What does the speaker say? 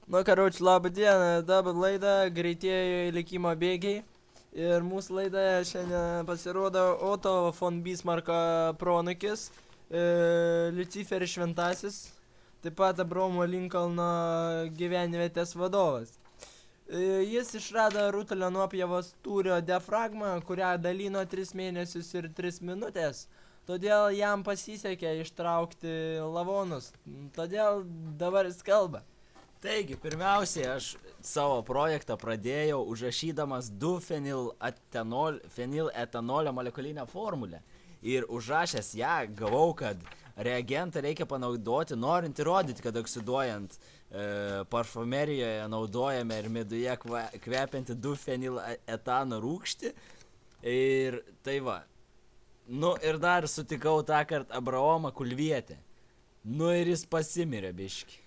Nu, karoči, labą dieną, dabar laida Greitieji likimo bėgiai. Ir mūsų laidoje šiandien pasirodo Otto von Bismarcko pronukis, Luciferis Šventasis, taip pat Abraomo Lincolno gyvenvietės vadovas. Jis išrado rutulio nuopjovos tūrio diafragmą, kurią dalino 3 mėnesius ir 3 minutės. Todėl jam pasisekė ištraukti lavonus. Todėl dabar jis kalba. Taigi, pirmiausiai aš savo projektą pradėjau užrašydamas 2 feniletanolio molekulinę formulę. Ir užrašęs ją gavau, kad reagentą reikia panaudoti, norint įrodyti, kad oksiduojant parfumerijoje naudojame ir miduje kvepianti 2 feniletano rūgštį. Ir tai va. Nu ir dar sutikau tą kartą Abraomą Kulvietę. Nu ir jis pasimirė biškį.